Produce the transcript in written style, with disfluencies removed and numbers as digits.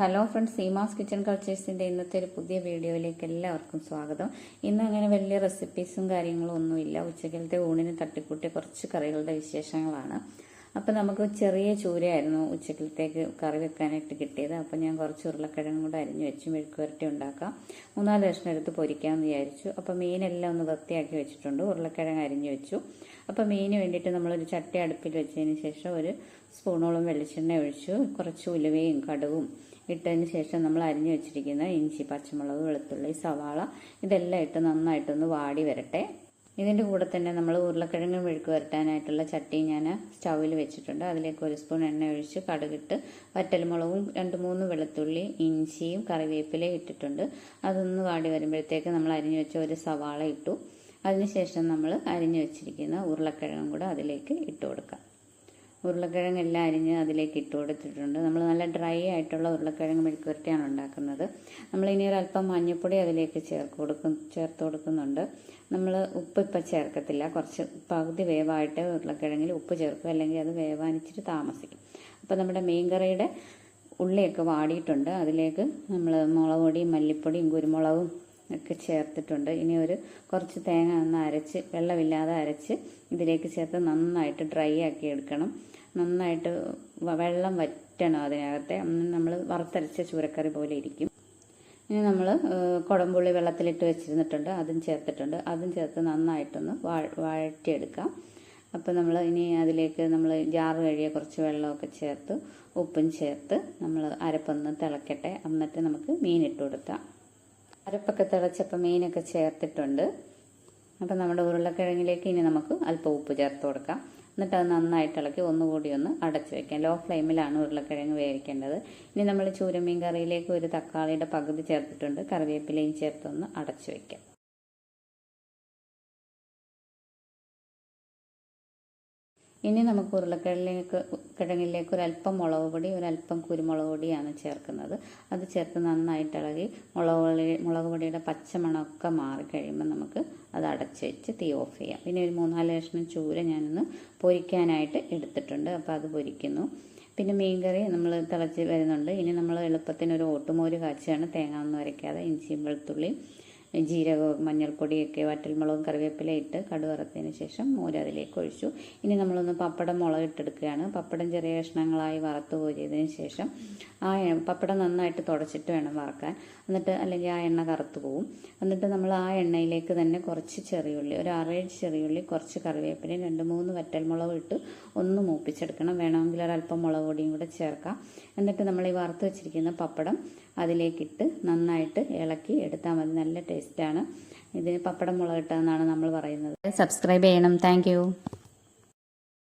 Hello friends, Seemas kitchen കൾച്ചേഴ്സിൻ്റെ ഇന്നത്തെ ഒരു പുതിയ വീഡിയോയിലേക്ക് എല്ലാവർക്കും സ്വാഗതം. ഇന്ന് അങ്ങനെ വലിയ റെസിപ്പീസും കാര്യങ്ങളും ഒന്നുമില്ല. ഉച്ചക്കലത്തെ ഊണിന് തട്ടിക്കൂട്ടി കുറച്ച് കറികളുടെ വിശേഷങ്ങളാണ്. അപ്പോൾ നമുക്ക് ചെറിയ ചൂരയായിരുന്നു ഉച്ചക്കലത്തേക്ക് കറി വെക്കാനായിട്ട് കിട്ടിയത്. അപ്പോൾ ഞാൻ കുറച്ച് ഉരുളക്കിഴങ്ങും കൂടെ അരിഞ്ഞു വെച്ചു. മെഴുക്കുവരട്ടി ഉണ്ടാക്കാം. 3-4 കഷ്ണം എടുത്ത് പൊരിക്കാമെന്ന് വിചാരിച്ചു. അപ്പോൾ മീനെല്ലാം ഒന്ന് വൃത്തിയാക്കി വെച്ചിട്ടുണ്ട്. ഉരുളക്കിഴങ്ങ് അരിഞ്ഞു വെച്ചു. അപ്പോൾ മീന് വേണ്ടിയിട്ട് നമ്മളൊരു ചട്ടി അടുപ്പിൽ വെച്ചതിന് ശേഷം ഒരു സ്പൂണോളം വെളിച്ചെണ്ണ ഒഴിച്ചു. കുറച്ച് ഉലുവയും കടുകും ഇട്ടതിന് ശേഷം നമ്മൾ അരിഞ്ഞു വെച്ചിരിക്കുന്ന ഇഞ്ചി, പച്ചമുളക്, വെളുത്തുള്ളി, സവാള ഇതെല്ലാം ഇട്ട് നന്നായിട്ടൊന്ന് വാടി വരട്ടെ. ഇതിൻ്റെ കൂടെ തന്നെ നമ്മൾ ഉരുളക്കിഴങ്ങ് മെഴുക്ക് വരട്ടാനായിട്ടുള്ള ചട്ടി ഞാൻ സ്റ്റൗവിൽ വെച്ചിട്ടുണ്ട്. അതിലേക്ക് 1 സ്പൂൺ എണ്ണ ഒഴിച്ച് കടുകിട്ട് വറ്റൽമുളകും 2-3 വെളുത്തുള്ളി, ഇഞ്ചിയും കറിവേപ്പിലയും ഇട്ടിട്ടുണ്ട്. അതൊന്ന് വാടി വരുമ്പോഴത്തേക്ക് നമ്മൾ അരിഞ്ഞു വെച്ച ഒരു സവാള ഇട്ടു. അതിനുശേഷം നമ്മൾ അരിഞ്ഞു വെച്ചിരിക്കുന്ന ഉരുളക്കിഴങ്ങും കൂടെ അതിലേക്ക് ഇട്ട് കൊടുക്കാം. ഉരുളക്കിഴങ്ങെല്ലാം അരിഞ്ഞ് അതിലേക്ക് ഇട്ട് കൊടുത്തിട്ടുണ്ട്. നമ്മൾ നല്ല ഡ്രൈ ആയിട്ടുള്ള ഉരുളക്കിഴങ്ങ് മെഴുക്കുവരട്ടിയാണ് ഉണ്ടാക്കുന്നത്. നമ്മളിനി ഒരല്പം മഞ്ഞൾപ്പൊടി അതിലേക്ക് ചേർത്ത് കൊടുക്കുന്നുണ്ട്. നമ്മൾ ഉപ്പ് ഇപ്പം ചേർക്കത്തില്ല. കുറച്ച് പകുതി വേവായിട്ട് ഉരുളക്കിഴങ്ങിൽ ഉപ്പ് ചേർക്കും, അല്ലെങ്കിൽ അത് വേവാൻ ഇച്ചിരി താമസിക്കും. അപ്പോൾ നമ്മുടെ മീൻകറിയുടെ ഉള്ളിയൊക്കെ വാടിയിട്ടുണ്ട്. അതിലേക്ക് നമ്മൾ മുളക് പൊടിയും മല്ലിപ്പൊടിയും കുരുമുളകും ഒക്കെ ചേർത്തിട്ടുണ്ട്. ഇനി കുറച്ച് തേങ്ങ ഒന്ന് അരച്ച് വെള്ളമില്ലാതെ അരച്ച് ഇതിലേക്ക് ചേർത്ത് നന്നായിട്ട് ഡ്രൈ ആക്കി എടുക്കണം. നന്നായിട്ട് വെള്ളം വറ്റണം അതിനകത്തെ. നമ്മൾ വറുത്തരച്ച ചൂരക്കറി പോലെ ഇരിക്കും. ഇനി നമ്മൾ കുടംപുള്ളി വെള്ളത്തിലിട്ട് വെച്ചിരുന്നിട്ടുണ്ട്, അതും ചേർത്തിട്ടുണ്ട്. അതും ചേർത്ത് നന്നായിട്ടൊന്ന് വഴറ്റിയെടുക്കാം. അപ്പോൾ നമ്മൾ ഇനി അതിലേക്ക് നമ്മൾ ജാറ് കഴുകിയ കുറച്ച് വെള്ളമൊക്കെ ചേർത്ത് ഉപ്പും ചേർത്ത് നമ്മൾ അരപ്പൊന്ന് തിളക്കട്ടെ. എന്നിട്ട് നമുക്ക് മീനിട്ട് കൊടുക്കാം. അരപ്പൊക്കെ തിളച്ചപ്പോൾ മീനൊക്കെ ചേർത്തിട്ടുണ്ട്. അപ്പം നമ്മുടെ ഉരുളക്കിഴങ്ങിലേക്ക് ഇനി നമുക്ക് അല്പം ഉപ്പ് ചേർത്ത് കൊടുക്കാം. എന്നിട്ട് അത് നന്നായിട്ട് ഇളക്കി ഒന്നുകൂടി ഒന്ന് അടച്ചു വയ്ക്കാം. ലോ ഫ്ലെയിമിലാണ് ഉരുളക്കിഴങ്ങ് വേവിക്കേണ്ടത്. ഇനി നമ്മൾ ചൂരമീൻ കറിയിലേക്ക് ഒരു തക്കാളിയുടെ പകുതി ചേർത്തിട്ടുണ്ട്. കറിവേപ്പിലയും ചേർത്തൊന്ന് അടച്ചു വയ്ക്കാം. ഇനി നമുക്ക് ഉരുളക്കിഴങ്ങിലേക്ക് ഒരല്പം മുളക് പൊടി, ഒരല്പം കുരുമുളക് പൊടിയാണ് ചേർക്കുന്നത്. അത് ചേർത്ത് നന്നായിട്ട് ഇളകി മുളക് പൊടിയുടെ പച്ചമണമൊക്കെ മാറിക്കഴിയുമ്പോൾ നമുക്ക് അത് അടച്ച് വെച്ച് തീ ഓഫ് ചെയ്യാം. പിന്നെ ഒരു 3-4 കഷ്ണം ചൂര ഞാനൊന്ന് പൊരിക്കാനായിട്ട് എടുത്തിട്ടുണ്ട്. അപ്പോൾ അത് പൊരിക്കുന്നു. പിന്നെ മീൻകറി നമ്മൾ തിളച്ച് വരുന്നുണ്ട്. ഇനി നമ്മൾ എളുപ്പത്തിന് ഒരു ഓട്ടുമോര് കാച്ചിയാണ്, തേങ്ങ ഒന്നും അരയ്ക്കാതെ. ഇഞ്ചിയും വെളുത്തുള്ളിയും ജീരകവും മഞ്ഞൾപ്പൊടിയൊക്കെ വറ്റൽമുളകും കറിവേപ്പില ഇട്ട് കടുവറുത്തതിന് ശേഷം മോര് അതിലേക്ക് ഒഴിച്ചു. ഇനി നമ്മളൊന്ന് പപ്പടം മുളകിട്ടെടുക്കുകയാണ്. പപ്പടം ചെറിയ കഷ്ണങ്ങളായി വറുത്ത് കോരിയതിന് ശേഷം പപ്പടം നന്നായിട്ട് തുടച്ചിട്ട് വേണം വറക്കാൻ. എന്നിട്ട് അല്ലെങ്കിൽ ആ എണ്ണ കറുത്ത് പോവും. എന്നിട്ട് നമ്മൾ ആ എണ്ണയിലേക്ക് തന്നെ കുറച്ച് ചെറിയുള്ളി, ഒരു 6-7 ചെറിയുള്ളി, കുറച്ച് കറിവേപ്പിലയും 2-3 വറ്റൽമുളകും ഇട്ട് ഒന്ന് മൂപ്പിച്ചെടുക്കണം. വേണമെങ്കിൽ ഒരല്പം മുളക് പൊടിയും കൂടെ ചേർക്കാം. എന്നിട്ട് നമ്മൾ ഈ വറുത്ത് വെച്ചിരിക്കുന്ന പപ്പടം അതിലേക്കിട്ട് നന്നായിട്ട് ഇളക്കി എടുത്താൽ മതി. നല്ല ടേസ്റ്റാണ്. ഇതിന് പപ്പടം മുളകിട്ടതെന്നാണ് നമ്മൾ പറയുന്നത്. സബ്സ്ക്രൈബ് ചെയ്യണം. താങ്ക്